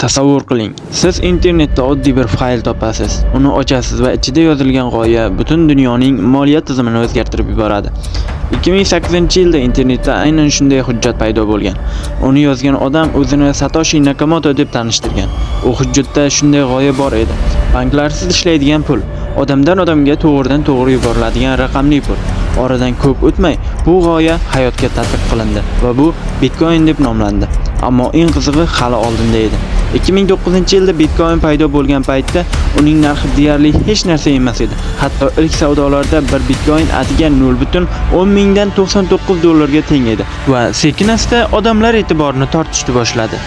Tasavvur qiling, siz internetda oddiy bir fayl topasiz. Uni ochasiz va ichida yozilgan g'oya butun dunyoning moliya tizimini o'zgartirib yuboradi. 2008-yilda internetda aynan shunday hujjat paydo bo'lgan. Uni yozgan odam o'zini Satoshi Nakamoto deb tanishtirgan. U hujjatda shunday g'oya bor edi. Banklarsiz ishlaydigan pul, odamdan odamga to'g'ridan-to'g'ri yuboriladigan raqamli pul. Oradan ko'p o'tmay bu g'oya hayotga tatbiq qilindi va bu Bitcoin deb nomlandi. Ammo eng qizig'i hali oldinda edi. 2009-yilda Bitcoin paydo bo'lgan paytda uning narxi deyarli hech narsa emas edi. Hatto ilk savdolarda bir Bitcoin atiga 0.10 mingdan $99 ga teng edi va sekin-asta odamlar e'tiborini tortishni boshladi.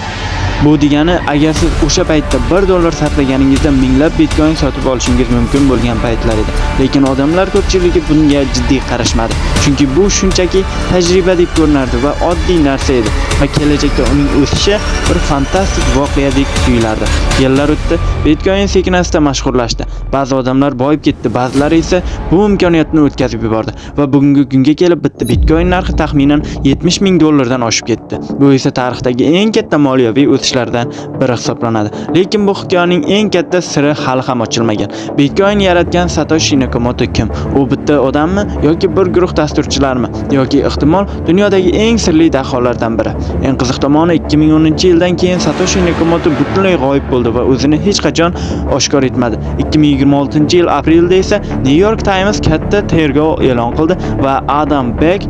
Bu degani, agar siz o'sha paytda $1 sarflaganingizda minglab Bitcoin sotib olishingiz mumkin bo'lgan paytlar edi. Lekin odamlar ko'pchiligi bunga jiddiy qarashmadi. Chunki bu shunchaki tajriba deb ko'rinardi va oddiy narsa edi. Va kelajakda uning o'sishi bir fantastik voqeadek tuyulardi. Yillar o'tdi, Bitcoin sekin-asta mashhurlashdi. Ba'zi odamlar boyib ketdi, ba'zilari esa bu imkoniyatni o'tkazib yubordi va bugungi kunga kelib bitta Bitcoin narxi taxminan $70 ming dan oshib ketdi. Bu esa tarixdagi eng katta moliyaviy o'sishlardan biri hisoblanadi. Lekin bu hikoyaning eng katta siri hali ham ochilmagan. Bitcoin yaratgan Satoshi Nakamoto kim? U bitta odammi yoki bir guruh dasturchilarmi yoki ehtimol dunyodagi eng sirli daholardan biri? Eng qiziq tomoni, 2010-yildan keyin Satoshi Nakamoto butunlay g'oyib bo'ldi va o'zini hech qachon oshkor etmadi. 2026-yil aprelda esa New York Times katta tergov e'lon qildi va Adam Beck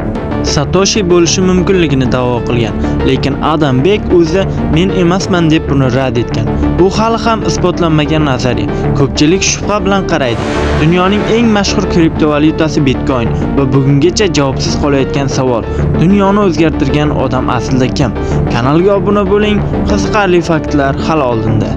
Satoshi bo'lishi mumkinligini da'vo qilgan. Lekin Adam Beck o'zi men emasman deb buni rad etgan. Bu hali ham isbotlanmagan nazariya. Ko'pchilik shubha bilan qaraydi. Dunyoning eng mashhur kriptovalyutasi Bitcoin va bugungacha javobsiz qolayotgan savol: dunyoni o'zgartirgan odam aslida kim? Kanalga obuna bo'ling, qiziqarli faktlar hali oldinda.